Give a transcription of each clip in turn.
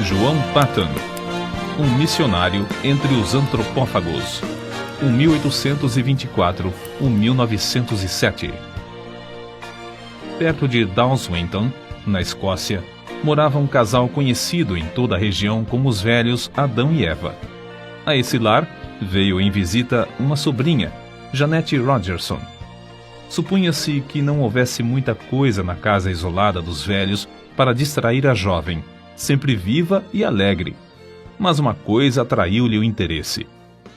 João Patton, um missionário entre os antropófagos, 1824-1907. Perto de Dalswinton, na Escócia, morava um casal conhecido em toda a região como os velhos Adão e Eva. A esse lar veio em visita uma sobrinha, Jeanette Rogerson. Supunha-se que não houvesse muita coisa na casa isolada dos velhos para distrair a jovem, sempre viva e alegre. Mas uma coisa atraiu-lhe o interesse.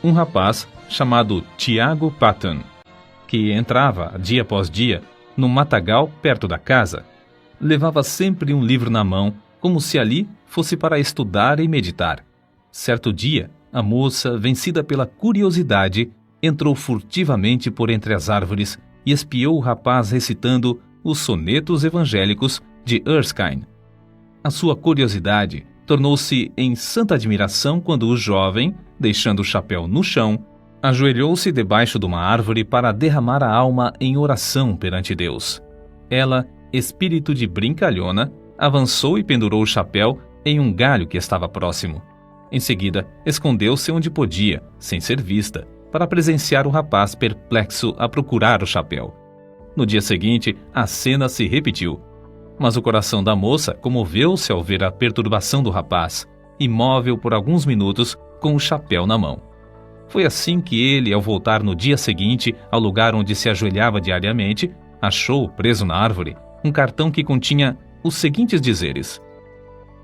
Um rapaz chamado Tiago Patton, que entrava dia após dia no matagal perto da casa. Levava sempre um livro na mão, como se ali fosse para estudar e meditar. Certo dia, a moça, vencida pela curiosidade, entrou furtivamente por entre as árvores e espiou o rapaz recitando os sonetos evangélicos de Erskine. A sua curiosidade tornou-se em santa admiração quando o jovem, deixando o chapéu no chão, ajoelhou-se debaixo de uma árvore para derramar a alma em oração perante Deus. Ela, espírito de brincalhona, avançou e pendurou o chapéu em um galho que estava próximo. Em seguida, escondeu-se onde podia, sem ser vista, para presenciar o rapaz perplexo a procurar o chapéu. No dia seguinte, a cena se repetiu. Mas o coração da moça comoveu-se ao ver a perturbação do rapaz, imóvel por alguns minutos com o chapéu na mão. Foi assim que ele, ao voltar no dia seguinte ao lugar onde se ajoelhava diariamente, achou, preso na árvore, um cartão que continha os seguintes dizeres: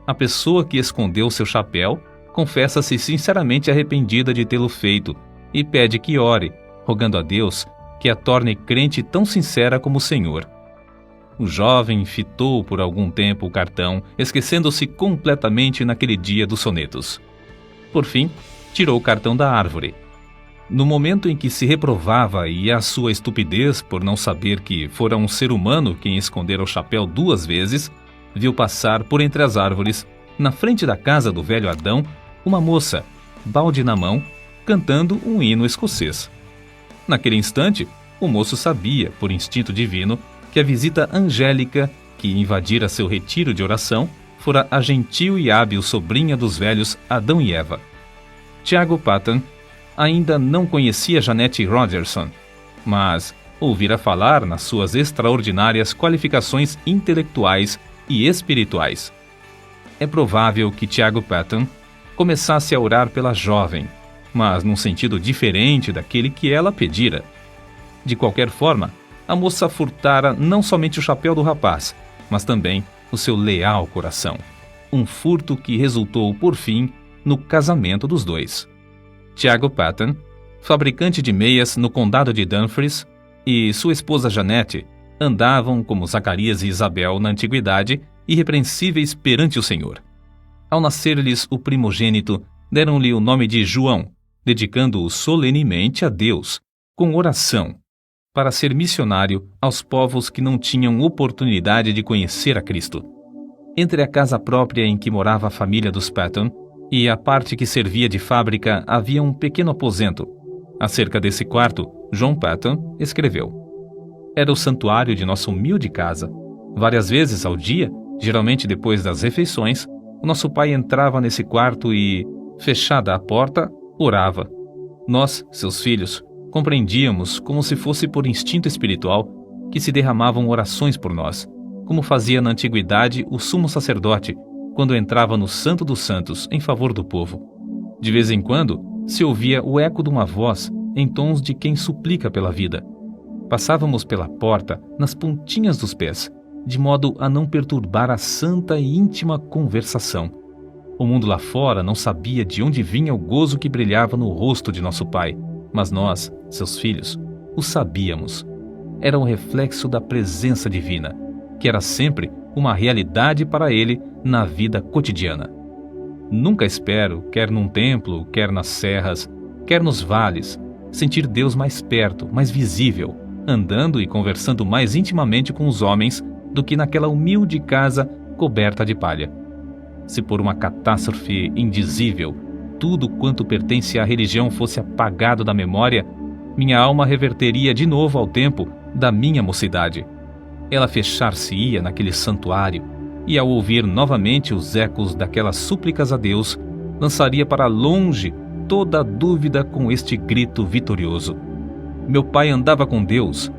a pessoa que escondeu seu chapéu confessa-se sinceramente arrependida de tê-lo feito e pede que ore, rogando a Deus que a torne crente tão sincera como o Senhor. O jovem fitou por algum tempo o cartão, esquecendo-se completamente naquele dia dos sonetos. Por fim, tirou o cartão da árvore. No momento em que se reprovava e a sua estupidez por não saber que fora um ser humano quem escondera o chapéu 2 vezes, viu passar por entre as árvores, na frente da casa do velho Adão, uma moça, balde na mão, cantando um hino escocês. Naquele instante, o moço sabia, por instinto divino, que a visita angélica que invadira seu retiro de oração fora a gentil e hábil sobrinha dos velhos Adão e Eva. Tiago Patton ainda não conhecia Jeanette Rogerson, mas ouvira falar nas suas extraordinárias qualificações intelectuais e espirituais. É provável que Tiago Patton começasse a orar pela jovem, mas num sentido diferente daquele que ela pedira. De qualquer forma, a moça furtara não somente o chapéu do rapaz, mas também o seu leal coração. Um furto que resultou, por fim, no casamento dos dois. Tiago Patton, fabricante de meias no condado de Dumfries, e sua esposa Jeanette andavam como Zacarias e Isabel na antiguidade, irrepreensíveis perante o Senhor. Ao nascer-lhes o primogênito, deram-lhe o nome de João, dedicando-o solenemente a Deus, com oração, para ser missionário aos povos que não tinham oportunidade de conhecer a Cristo. Entre a casa própria em que morava a família dos Patton e a parte que servia de fábrica havia um pequeno aposento. Acerca desse quarto, John Patton escreveu: era o santuário de nossa humilde casa. Várias vezes ao dia, geralmente depois das refeições, o nosso pai entrava nesse quarto e, fechada a porta, orava. Nós, seus filhos, compreendíamos, como se fosse por instinto espiritual, que se derramavam orações por nós, como fazia na antiguidade o sumo sacerdote, quando entrava no Santo dos Santos em favor do povo. De vez em quando, se ouvia o eco de uma voz em tons de quem suplica pela vida. Passávamos pela porta nas pontinhas dos pés, de modo a não perturbar a santa e íntima conversação. O mundo lá fora não sabia de onde vinha o gozo que brilhava no rosto de nosso pai, mas nós, seus filhos, o sabíamos. Era um reflexo da presença divina, que era sempre uma realidade para ele na vida cotidiana. Nunca espero, quer num templo, quer nas serras, quer nos vales, sentir Deus mais perto, mais visível, andando e conversando mais intimamente com os homens do que naquela humilde casa coberta de palha. Se por uma catástrofe indizível tudo quanto pertence à religião fosse apagado da memória, minha alma reverteria de novo ao tempo da minha mocidade. Ela fechar-se-ia naquele santuário, e ao ouvir novamente os ecos daquelas súplicas a Deus, lançaria para longe toda a dúvida com este grito vitorioso: meu pai andava com Deus,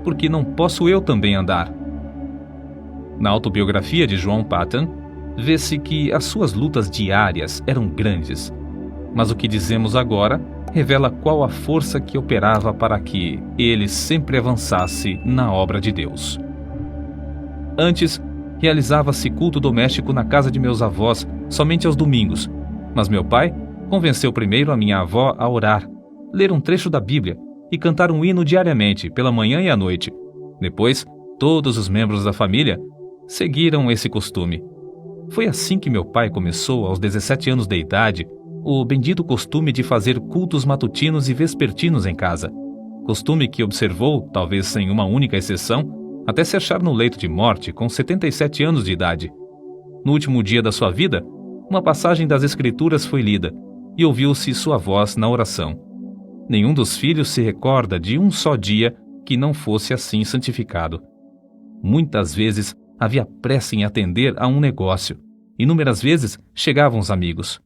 por que não posso eu também andar? Na autobiografia de João Paton, vê-se que as suas lutas diárias eram grandes, mas o que dizemos agora revela qual a força que operava para que ele sempre avançasse na obra de Deus. Antes, realizava-se culto doméstico na casa de meus avós somente aos domingos, mas meu pai convenceu primeiro a minha avó a orar, ler um trecho da Bíblia e cantar um hino diariamente, pela manhã e à noite. Depois, todos os membros da família seguiram esse costume. Foi assim que meu pai começou, aos 17 anos de idade, o bendito costume de fazer cultos matutinos e vespertinos em casa. Costume que observou, talvez sem uma única exceção, até se achar no leito de morte com 77 anos de idade. No último dia da sua vida, uma passagem das Escrituras foi lida e ouviu-se sua voz na oração. Nenhum dos filhos se recorda de um só dia que não fosse assim santificado. Muitas vezes havia pressa em atender a um negócio. Inúmeras vezes chegavam os amigos.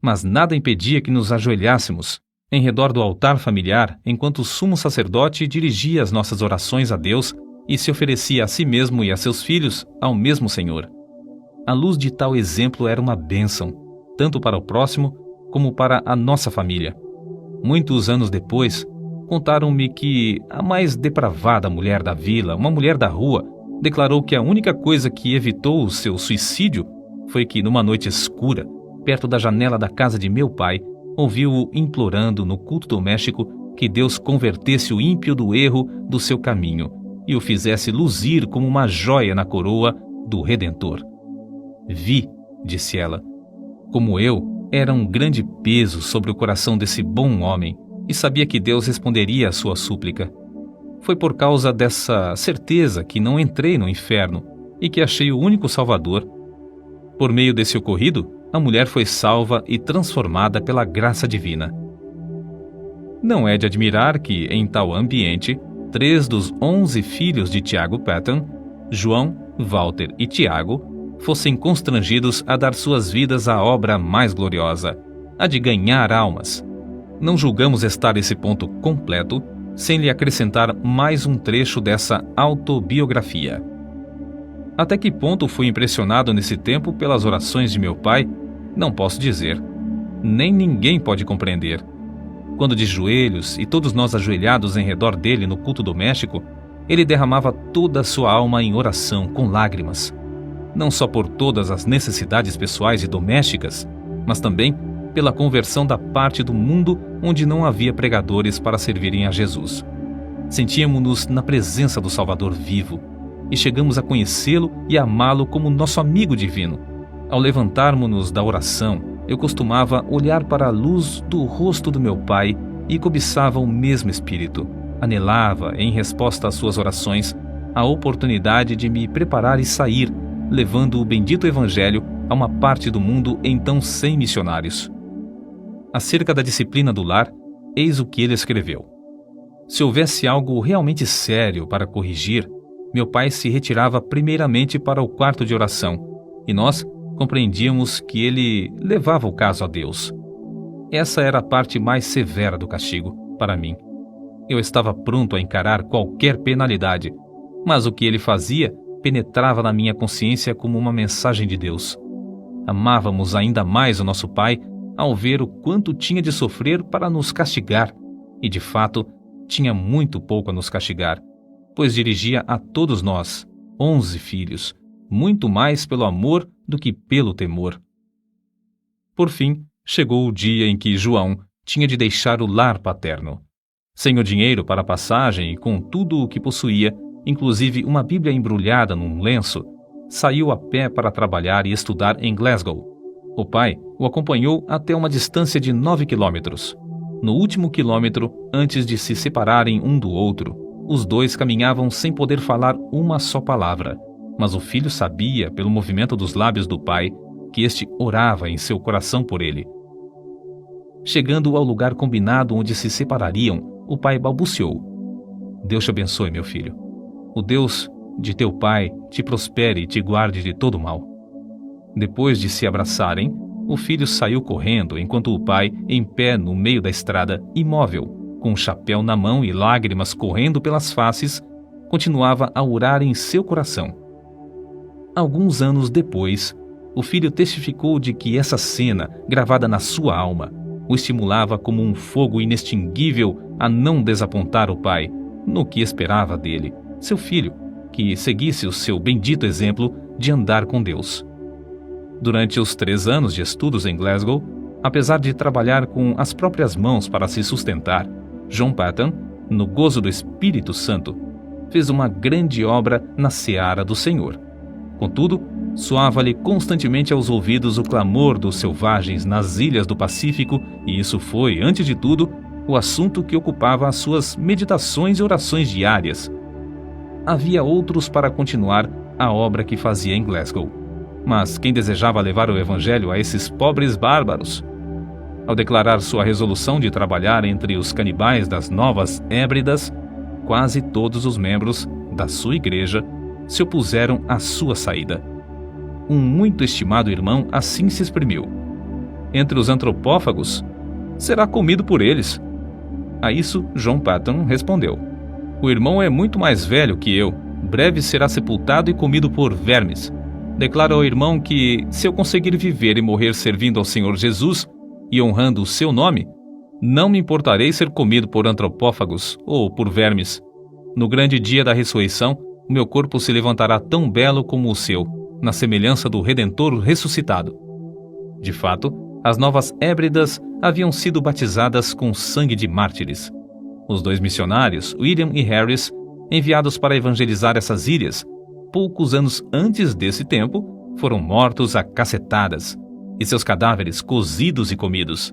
Mas nada impedia que nos ajoelhássemos em redor do altar familiar enquanto o sumo sacerdote dirigia as nossas orações a Deus e se oferecia a si mesmo e a seus filhos ao mesmo Senhor. A luz de tal exemplo era uma bênção, tanto para o próximo como para a nossa família. Muitos anos depois, contaram-me que a mais depravada mulher da vila, uma mulher da rua, declarou que a única coisa que evitou o seu suicídio foi que, numa noite escura, perto da janela da casa de meu pai, ouviu-o implorando no culto doméstico que Deus convertesse o ímpio do erro do seu caminho e o fizesse luzir como uma joia na coroa do Redentor. Vi, disse ela, como eu era um grande peso sobre o coração desse bom homem e sabia que Deus responderia à sua súplica. Foi por causa dessa certeza que não entrei no inferno e que achei o único Salvador. Por meio desse ocorrido, a mulher foi salva e transformada pela graça divina. Não é de admirar que, em tal ambiente, 3 dos 11 filhos de Tiago Paton, João, Walter e Tiago, fossem constrangidos a dar suas vidas à obra mais gloriosa, a de ganhar almas. Não julgamos estar esse ponto completo sem lhe acrescentar mais um trecho dessa autobiografia. Até que ponto fui impressionado nesse tempo pelas orações de meu pai, não posso dizer. Nem ninguém pode compreender. Quando de joelhos e todos nós ajoelhados em redor dele no culto doméstico, ele derramava toda a sua alma em oração com lágrimas. Não só por todas as necessidades pessoais e domésticas, mas também pela conversão da parte do mundo onde não havia pregadores para servirem a Jesus. Sentíamos-nos na presença do Salvador vivo e chegamos a conhecê-lo e amá-lo como nosso amigo divino. Ao levantarmos-nos da oração, eu costumava olhar para a luz do rosto do meu pai e cobiçava o mesmo espírito. Anelava, em resposta às suas orações, a oportunidade de me preparar e sair, levando o bendito Evangelho a uma parte do mundo então sem missionários. Acerca da disciplina do lar, eis o que ele escreveu. Se houvesse algo realmente sério para corrigir, meu pai se retirava primeiramente para o quarto de oração, e nós compreendíamos que ele levava o caso a Deus. Essa era a parte mais severa do castigo, para mim. Eu estava pronto a encarar qualquer penalidade, mas o que ele fazia penetrava na minha consciência como uma mensagem de Deus. Amávamos ainda mais o nosso pai ao ver o quanto tinha de sofrer para nos castigar, e de fato tinha muito pouco a nos castigar, pois dirigia a todos nós, 11 filhos, muito mais pelo amor do que pelo temor. Por fim, chegou o dia em que João tinha de deixar o lar paterno. Sem o dinheiro para a passagem e com tudo o que possuía, inclusive uma Bíblia embrulhada num lenço, saiu a pé para trabalhar e estudar em Glasgow. O pai o acompanhou até uma distância de 9 quilômetros. No último quilômetro, antes de se separarem um do outro, os dois caminhavam sem poder falar uma só palavra, mas o filho sabia, pelo movimento dos lábios do pai, que este orava em seu coração por ele. Chegando ao lugar combinado onde se separariam, o pai balbuciou: Deus te abençoe, meu filho. O Deus de teu pai te prospere e te guarde de todo mal." Depois de se abraçarem, o filho saiu correndo enquanto o pai, em pé no meio da estrada, imóvel, com o chapéu na mão e lágrimas correndo pelas faces, continuava a orar em seu coração. Alguns anos depois, o filho testificou de que essa cena, gravada na sua alma, o estimulava como um fogo inextinguível a não desapontar o pai no que esperava dele, seu filho, que seguisse o seu bendito exemplo de andar com Deus. Durante os 3 anos de estudos em Glasgow, apesar de trabalhar com as próprias mãos para se sustentar, John Paton, no gozo do Espírito Santo, fez uma grande obra na seara do Senhor. Contudo, soava-lhe constantemente aos ouvidos o clamor dos selvagens nas ilhas do Pacífico, e isso foi, antes de tudo, o assunto que ocupava as suas meditações e orações diárias. Havia outros para continuar a obra que fazia em Glasgow, mas quem desejava levar o evangelho a esses pobres bárbaros? Ao declarar sua resolução de trabalhar entre os canibais das Novas Hébridas, quase todos os membros da sua igreja se opuseram à sua saída. Um muito estimado irmão assim se exprimiu: "Entre os antropófagos, será comido por eles." A isso, John Paton respondeu: "O irmão é muito mais velho que eu, breve será sepultado e comido por vermes. Declaro ao irmão que, se eu conseguir viver e morrer servindo ao Senhor Jesus e honrando o seu nome, não me importarei ser comido por antropófagos ou por vermes. No grande dia da ressurreição, o meu corpo se levantará tão belo como o seu, na semelhança do Redentor ressuscitado." De fato, as Novas Hébridas haviam sido batizadas com sangue de mártires. Os 2 missionários, William e Harris, enviados para evangelizar essas ilhas, poucos anos antes desse tempo, foram mortos a cacetadas, e seus cadáveres cozidos e comidos.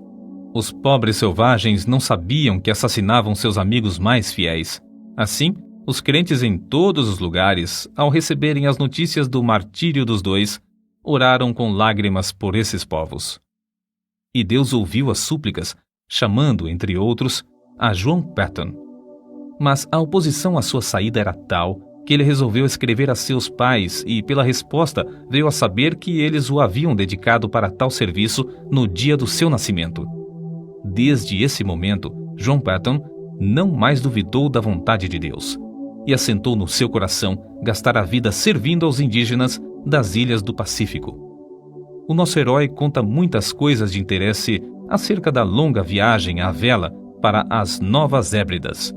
Os pobres selvagens não sabiam que assassinavam seus amigos mais fiéis. Assim, os crentes em todos os lugares, ao receberem as notícias do martírio dos 2, oraram com lágrimas por esses povos. E Deus ouviu as súplicas, chamando, entre outros, a John Paton. Mas a oposição à sua saída era tal que ele resolveu escrever a seus pais e, pela resposta, veio a saber que eles o haviam dedicado para tal serviço no dia do seu nascimento. Desde esse momento, John Paton não mais duvidou da vontade de Deus e assentou no seu coração gastar a vida servindo aos indígenas das ilhas do Pacífico. O nosso herói conta muitas coisas de interesse acerca da longa viagem à vela para as Novas Hébridas.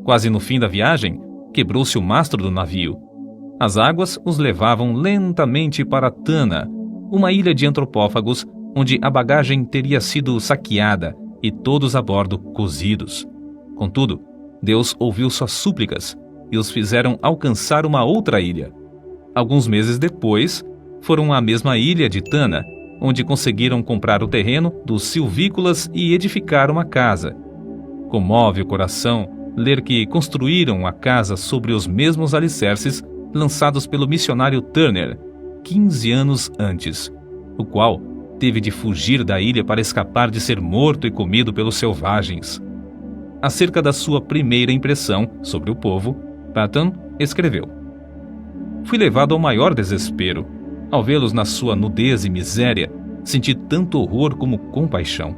Quase no fim da viagem, quebrou-se o mastro do navio. As águas os levavam lentamente para Tana, uma ilha de antropófagos onde a bagagem teria sido saqueada e todos a bordo cozidos. Contudo, Deus ouviu suas súplicas e os fizeram alcançar uma outra ilha. Alguns meses depois, foram à mesma ilha de Tana, onde conseguiram comprar o terreno dos silvícolas e edificar uma casa. Comove o coração ler que construíram a casa sobre os mesmos alicerces lançados pelo missionário Turner 15 anos antes, o qual teve de fugir da ilha para escapar de ser morto e comido pelos selvagens. Acerca da sua primeira impressão sobre o povo, Paton escreveu: "Fui levado ao maior desespero. Ao vê-los na sua nudez e miséria, senti tanto horror como compaixão.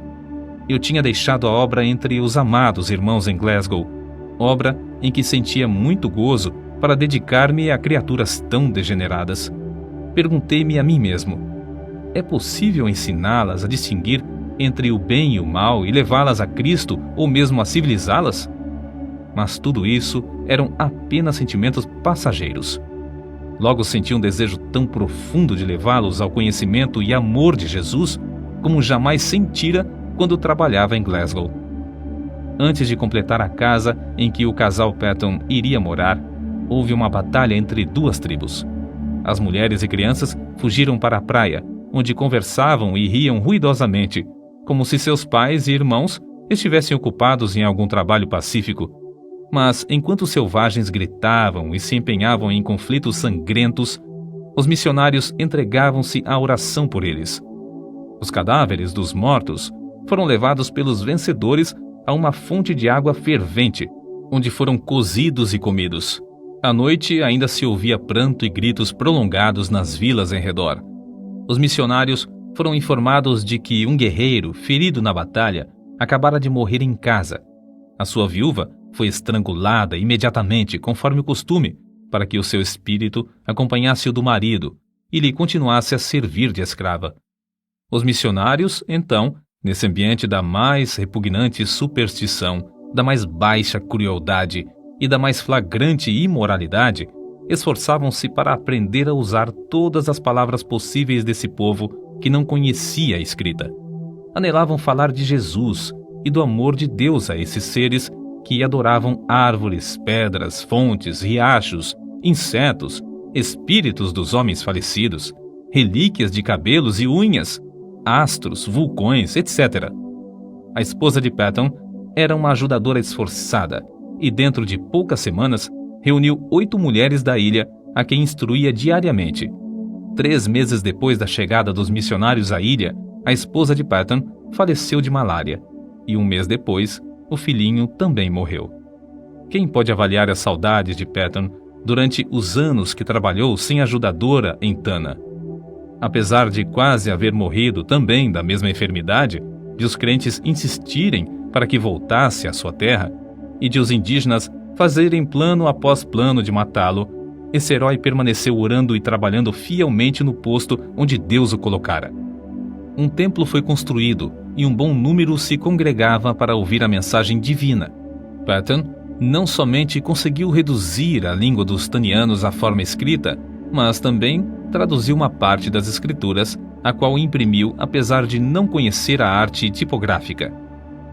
Eu tinha deixado a obra entre os amados irmãos em Glasgow, obra em que sentia muito gozo, para dedicar-me a criaturas tão degeneradas. Perguntei-me a mim mesmo: é possível ensiná-las a distinguir entre o bem e o mal e levá-las a Cristo ou mesmo a civilizá-las? Mas tudo isso eram apenas sentimentos passageiros. Logo senti um desejo tão profundo de levá-los ao conhecimento e amor de Jesus como jamais sentira quando trabalhava em Glasgow. Antes de completar a casa em que o casal Paton iria morar, houve uma batalha entre 2 tribos. As mulheres e crianças fugiram para a praia, onde conversavam e riam ruidosamente, como se seus pais e irmãos estivessem ocupados em algum trabalho pacífico. Mas, enquanto os selvagens gritavam e se empenhavam em conflitos sangrentos, os missionários entregavam-se à oração por eles. Os cadáveres dos mortos foram levados pelos vencedores a uma fonte de água fervente, onde foram cozidos e comidos. À noite ainda se ouvia pranto e gritos prolongados nas vilas em redor. Os missionários foram informados de que um guerreiro, ferido na batalha, acabara de morrer em casa. A sua viúva foi estrangulada imediatamente, conforme o costume, para que o seu espírito acompanhasse o do marido e lhe continuasse a servir de escrava. Os missionários, então, nesse ambiente da mais repugnante superstição, da mais baixa crueldade e da mais flagrante imoralidade, esforçavam-se para aprender a usar todas as palavras possíveis desse povo que não conhecia a escrita. Anelavam falar de Jesus e do amor de Deus a esses seres que adoravam árvores, pedras, fontes, riachos, insetos, espíritos dos homens falecidos, relíquias de cabelos e unhas, astros, vulcões, etc. A esposa de Patton era uma ajudadora esforçada e, dentro de poucas semanas, reuniu 8 mulheres da ilha a quem instruía diariamente. 3 meses depois da chegada dos missionários à ilha, a esposa de Patton faleceu de malária e 1 mês depois, o filhinho também morreu. Quem pode avaliar as saudades de Patton durante os anos que trabalhou sem ajudadora em Tana? Apesar de quase haver morrido também da mesma enfermidade, de os crentes insistirem para que voltasse à sua terra e de os indígenas fazerem plano após plano de matá-lo, esse herói permaneceu orando e trabalhando fielmente no posto onde Deus o colocara. Um templo foi construído e um bom número se congregava para ouvir a mensagem divina. Patton não somente conseguiu reduzir a língua dos tanianos à forma escrita, mas também traduziu uma parte das escrituras, a qual imprimiu apesar de não conhecer a arte tipográfica.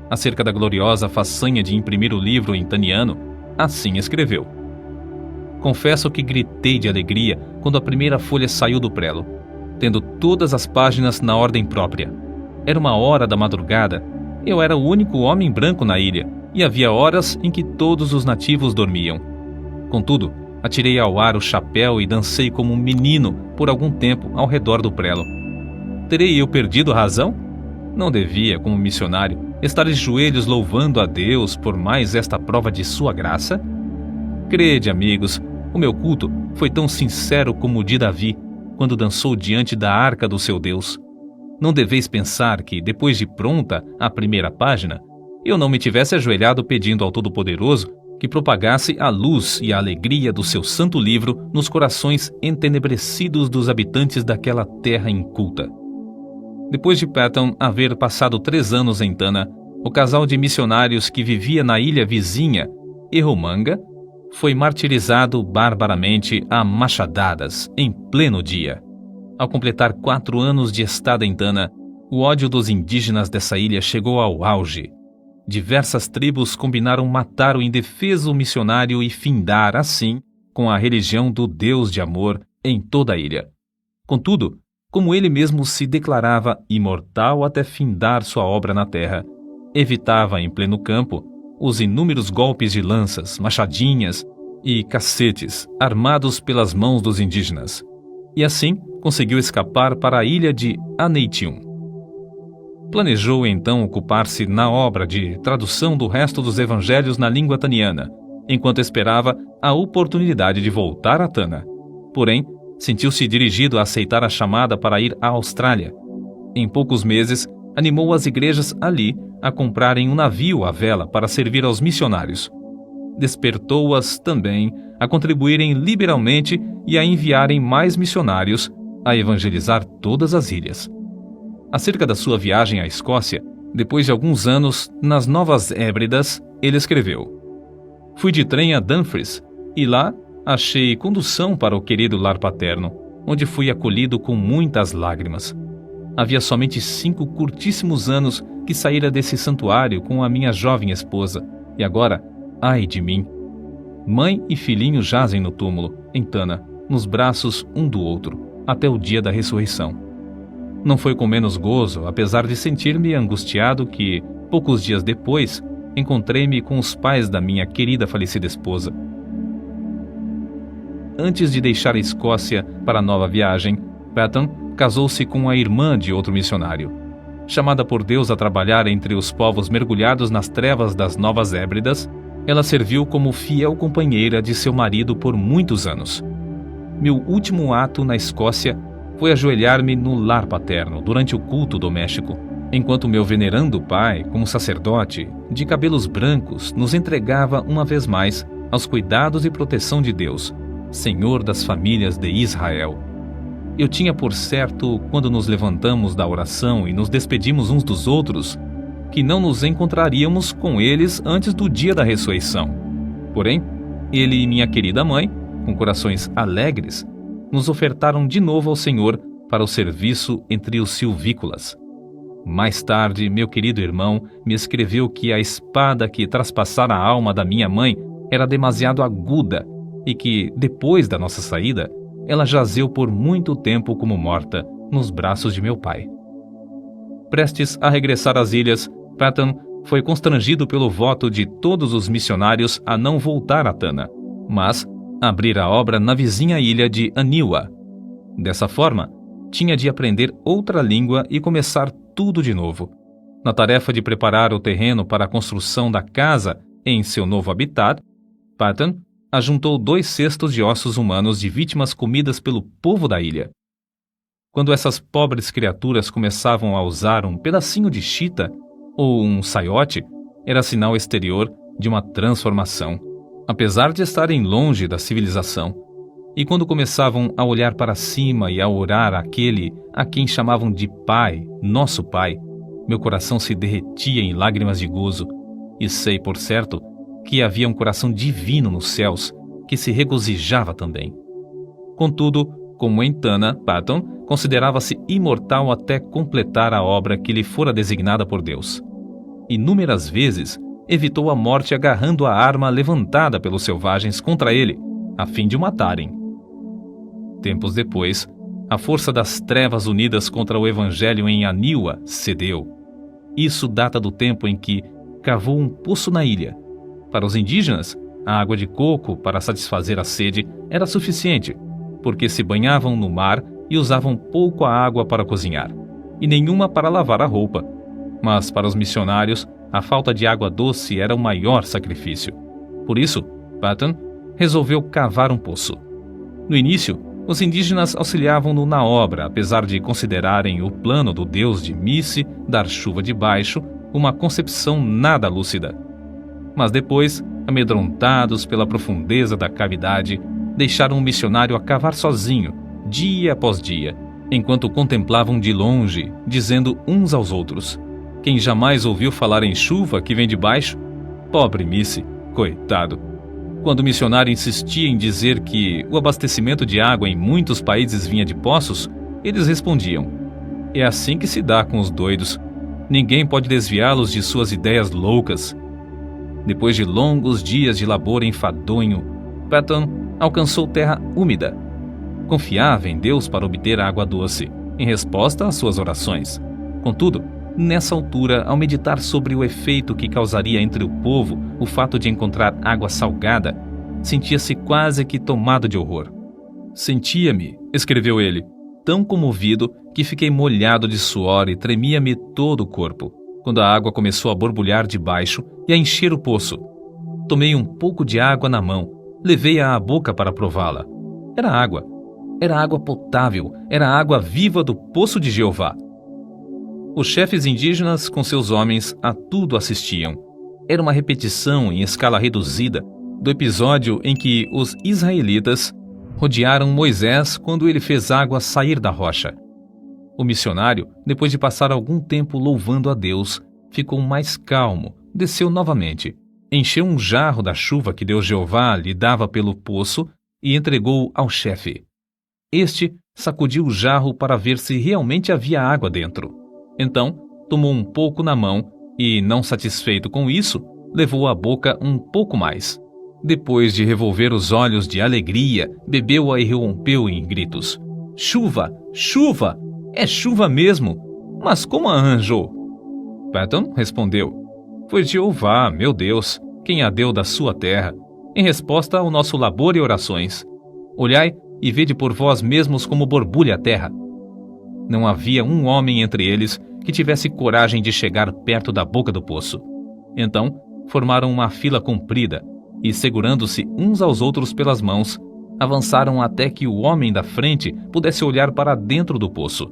Acerca da gloriosa façanha de imprimir o livro em taniano, assim escreveu: Confesso que gritei de alegria quando a primeira folha saiu do prelo, tendo todas as páginas na ordem própria. Era 1h da madrugada, eu era o único homem branco na ilha, e havia horas em que todos os nativos dormiam. Contudo, atirei ao ar o chapéu e dancei como um menino por algum tempo ao redor do prelo. Terei eu perdido a razão? Não devia, como missionário, estar de joelhos louvando a Deus por mais esta prova de sua graça? Crede, amigos, o meu culto foi tão sincero como o de Davi, quando dançou diante da arca do seu Deus. Não deveis pensar que, depois de pronta a primeira página, eu não me tivesse ajoelhado pedindo ao Todo-Poderoso que propagasse a luz e a alegria do seu santo livro nos corações entenebrecidos dos habitantes daquela terra inculta. Depois de Patton haver passado 3 anos em Tana, o casal de missionários que vivia na ilha vizinha, Erromanga, foi martirizado barbaramente a machadadas em pleno dia. Ao completar 4 anos de estada em Tana, o ódio dos indígenas dessa ilha chegou ao auge. Diversas tribos combinaram matar o indefeso missionário e findar, assim, com a religião do Deus de amor em toda a ilha. Contudo, como ele mesmo se declarava imortal até findar sua obra na terra, evitava em pleno campo os inúmeros golpes de lanças, machadinhas e cacetes armados pelas mãos dos indígenas, e assim conseguiu escapar para a ilha de Aneitium. Planejou então ocupar-se na obra de tradução do resto dos evangelhos na língua taniana, enquanto esperava a oportunidade de voltar a Tana. Porém, sentiu-se dirigido a aceitar a chamada para ir à Austrália. Em poucos meses, animou as igrejas ali a comprarem um navio à vela para servir aos missionários. Despertou-as também a contribuírem liberalmente e a enviarem mais missionários a evangelizar todas as ilhas. Acerca da sua viagem à Escócia, depois de alguns anos nas Novas Hébridas, ele escreveu: Fui de trem a Dumfries e lá achei condução para o querido lar paterno, onde fui acolhido com muitas lágrimas. Havia somente 5 curtíssimos anos que saíra desse santuário com a minha jovem esposa, e agora, ai de mim! Mãe e filhinho jazem no túmulo, em Tana, nos braços um do outro, até o dia da ressurreição. Não foi com menos gozo, apesar de sentir-me angustiado, que, poucos dias depois, encontrei-me com os pais da minha querida falecida esposa. Antes de deixar a Escócia para a nova viagem, Patton casou-se com a irmã de outro missionário. Chamada por Deus a trabalhar entre os povos mergulhados nas trevas das Novas Hébridas, Ela serviu como fiel companheira de seu marido por muitos anos. Meu último ato na Escócia foi ajoelhar-me no lar paterno durante o culto doméstico, enquanto meu venerando pai, como sacerdote, de cabelos brancos, nos entregava uma vez mais aos cuidados e proteção de Deus, Senhor das famílias de Israel. Eu tinha por certo, quando nos levantamos da oração e nos despedimos uns dos outros, que não nos encontraríamos com eles antes do dia da ressurreição. Porém, ele e minha querida mãe, com corações alegres, nos ofertaram de novo ao Senhor para o serviço entre os silvícolas. Mais tarde, meu querido irmão me escreveu que a espada que traspassara a alma da minha mãe era demasiado aguda e que, depois da nossa saída, ela jazeu por muito tempo como morta nos braços de meu pai. Prestes a regressar às ilhas, Patton foi constrangido pelo voto de todos os missionários a não voltar a Tanna, mas abrir a obra na vizinha ilha de Aniwa. Dessa forma, tinha de aprender outra língua e começar tudo de novo. Na tarefa de preparar o terreno para a construção da casa em seu novo habitat, Patton ajuntou 2 cestos de ossos humanos de vítimas comidas pelo povo da ilha. Quando essas pobres criaturas começavam a usar um pedacinho de chita ou um saiote, era sinal exterior de uma transformação, apesar de estarem longe da civilização. E quando começavam a olhar para cima e a orar àquele a quem chamavam de Pai, nosso Pai, meu coração se derretia em lágrimas de gozo, e sei, por certo, que havia um coração divino nos céus que se regozijava também. Contudo, como em Tanna, Patton considerava-se imortal até completar a obra que lhe fora designada por Deus. Inúmeras vezes evitou a morte agarrando a arma levantada pelos selvagens contra ele, a fim de o matarem. Tempos depois, a força das trevas unidas contra o evangelho em Aniwa cedeu. Isso data do tempo em que cavou um poço na ilha. Para os indígenas, a água de coco para satisfazer a sede era suficiente, porque se banhavam no mar e usavam pouco a água para cozinhar, e nenhuma para lavar a roupa. Mas para os missionários, a falta de água doce era o maior sacrifício. Por isso, Patton resolveu cavar um poço. No início, os indígenas auxiliavam-no na obra, apesar de considerarem o plano do deus de Misi dar chuva de baixo uma concepção nada lúcida. Mas depois, amedrontados pela profundeza da cavidade, deixaram o missionário a cavar sozinho, dia após dia, enquanto contemplavam de longe, dizendo uns aos outros: quem jamais ouviu falar em chuva que vem de baixo? Pobre Misi, coitado. Quando o missionário insistia em dizer que o abastecimento de água em muitos países vinha de poços, eles respondiam: é assim que se dá com os doidos. Ninguém pode desviá-los de suas ideias loucas. Depois de longos dias de labor enfadonho, Patton alcançou terra úmida. Confiava em Deus para obter água doce, em resposta às suas orações. Contudo, nessa altura, ao meditar sobre o efeito que causaria entre o povo o fato de encontrar água salgada, sentia-se quase que tomado de horror. Sentia-me, escreveu ele, tão comovido que fiquei molhado de suor e tremia-me todo o corpo, quando a água começou a borbulhar de baixo e a encher o poço. Tomei um pouco de água na mão, levei-a à boca para prová-la. Era água potável, era a água viva do poço de Jeová. Os chefes indígenas, com seus homens, a tudo assistiam. Era uma repetição em escala reduzida do episódio em que os israelitas rodearam Moisés quando ele fez água sair da rocha. O missionário, depois de passar algum tempo louvando a Deus, ficou mais calmo, desceu novamente, encheu um jarro da chuva que Deus Jeová lhe dava pelo poço e entregou ao chefe. Este sacudiu o jarro para ver se realmente havia água dentro. Então, tomou um pouco na mão e, não satisfeito com isso, levou à boca um pouco mais. Depois de revolver os olhos de alegria, bebeu-a e rompeu em gritos: chuva! Chuva! É chuva mesmo! Mas como a arranjou? Patton respondeu: foi Jeová, meu Deus, quem a deu da sua terra, em resposta ao nosso labor e orações. Olhai e vede por vós mesmos como borbulha a terra. Não havia um homem entre eles que tivesse coragem de chegar perto da boca do poço. Então, formaram uma fila comprida e, segurando-se uns aos outros pelas mãos, avançaram até que o homem da frente pudesse olhar para dentro do poço.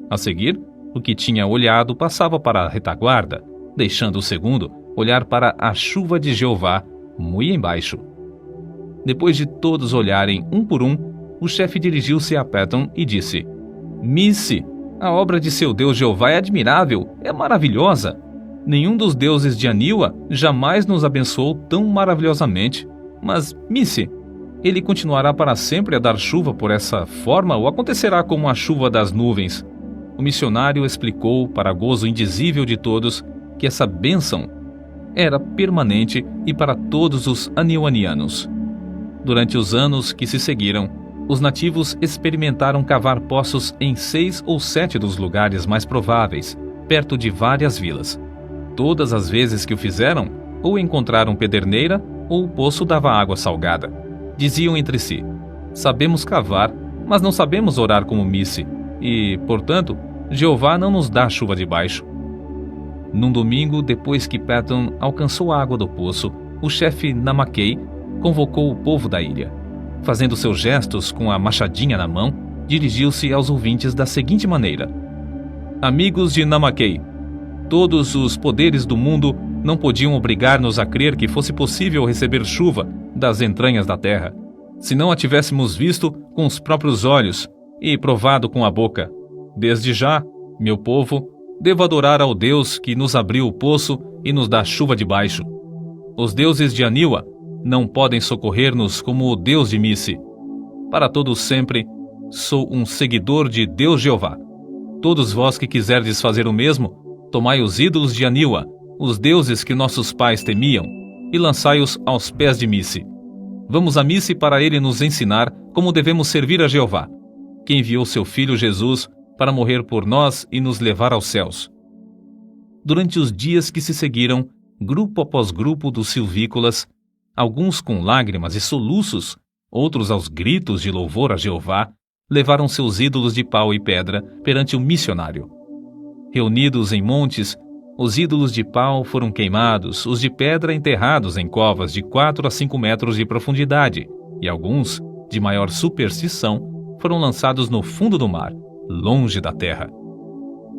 A seguir, o que tinha olhado passava para a retaguarda, deixando o segundo olhar para a chuva de Jeová, muito embaixo. Depois de todos olharem um por um, o chefe dirigiu-se a Patton e disse: Missy, a obra de seu Deus Jeová é admirável, é maravilhosa. Nenhum dos deuses de Aniwa jamais nos abençoou tão maravilhosamente. Mas, Missy, ele continuará para sempre a dar chuva por essa forma ou acontecerá como a chuva das nuvens? O missionário explicou, para gozo indizível de todos, que essa bênção era permanente e para todos os aniwanianos. Durante os anos que se seguiram, os nativos experimentaram cavar poços em 6 ou 7 dos lugares mais prováveis, perto de várias vilas. Todas as vezes que o fizeram, ou encontraram pederneira, ou o poço dava água salgada. Diziam entre si: sabemos cavar, mas não sabemos orar como Missy, e, portanto, Jeová não nos dá chuva de baixo. Num domingo, depois que Patton alcançou a água do poço, o chefe Namakei convocou o povo da ilha. Fazendo seus gestos com a machadinha na mão, dirigiu-se aos ouvintes da seguinte maneira: Amigos de Namakei, todos os poderes do mundo não podiam obrigar-nos a crer que fosse possível receber chuva das entranhas da terra, se não a tivéssemos visto com os próprios olhos e provado com a boca. Desde já, meu povo, devo adorar ao Deus que nos abriu o poço e nos dá chuva de baixo. Os deuses de Aniwa não podem socorrer-nos como o Deus de Missy. Para todos sempre, sou um seguidor de Deus Jeová. Todos vós que quiserdes fazer o mesmo, tomai os ídolos de Aniwa, os deuses que nossos pais temiam, e lançai-os aos pés de Missy. Vamos a Missy para ele nos ensinar como devemos servir a Jeová, que enviou seu filho Jesus para morrer por nós e nos levar aos céus. Durante os dias que se seguiram, grupo após grupo dos silvícolas, alguns com lágrimas e soluços, outros aos gritos de louvor a Jeová, levaram seus ídolos de pau e pedra perante o missionário. Reunidos em montes, os ídolos de pau foram queimados, os de pedra enterrados em covas de 4 a 5 metros de profundidade, e alguns, de maior superstição, foram lançados no fundo do mar, longe da terra.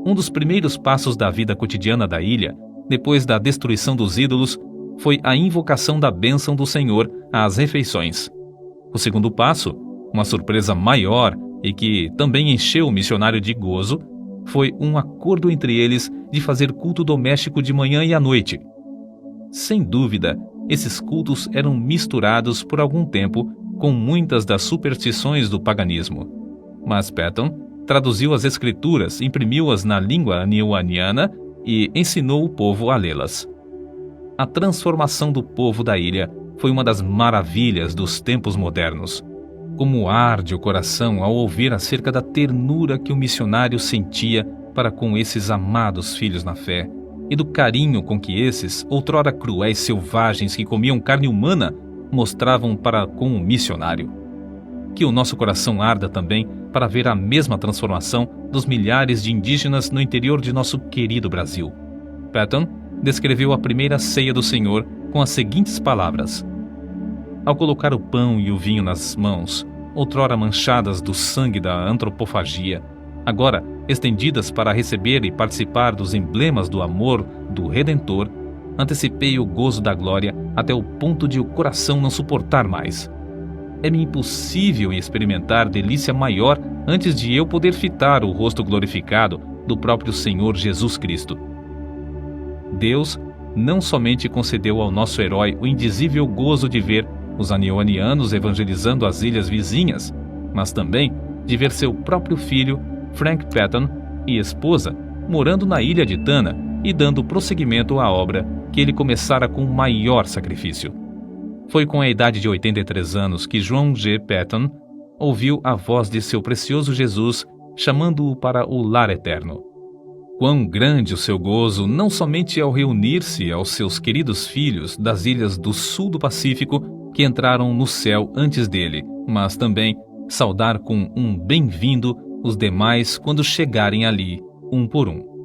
Um dos primeiros passos da vida cotidiana da ilha, depois da destruição dos ídolos, foi a invocação da bênção do Senhor às refeições. O segundo passo, uma surpresa maior e que também encheu o missionário de gozo, foi um acordo entre eles de fazer culto doméstico de manhã e à noite. Sem dúvida, esses cultos eram misturados por algum tempo com muitas das superstições do paganismo. Mas Patton traduziu as escrituras, imprimiu-as na língua aniwaniana e ensinou o povo a lê-las. A transformação do povo da ilha foi uma das maravilhas dos tempos modernos. Como arde o coração ao ouvir acerca da ternura que o missionário sentia para com esses amados filhos na fé, e do carinho com que esses, outrora cruéis selvagens que comiam carne humana, mostravam para com o missionário. Que o nosso coração arda também para ver a mesma transformação dos milhares de indígenas no interior de nosso querido Brasil. Patton descreveu a primeira ceia do Senhor com as seguintes palavras: ao colocar o pão e o vinho nas mãos, outrora manchadas do sangue da antropofagia, agora estendidas para receber e participar dos emblemas do amor do Redentor, antecipei o gozo da glória até o ponto de o coração não suportar mais. É-me impossível experimentar delícia maior antes de eu poder fitar o rosto glorificado do próprio Senhor Jesus Cristo. Deus não somente concedeu ao nosso herói o indizível gozo de ver os aniwanianos evangelizando as ilhas vizinhas, mas também de ver seu próprio filho, Frank Patton, e esposa, morando na ilha de Tanna e dando prosseguimento à obra que ele começara com maior sacrifício. Foi com a idade de 83 anos que João G. Patton ouviu a voz de seu precioso Jesus chamando-o para o lar eterno. Quão grande o seu gozo, não somente ao reunir-se aos seus queridos filhos das ilhas do sul do Pacífico que entraram no céu antes dele, mas também saudar com um bem-vindo os demais quando chegarem ali, um por um.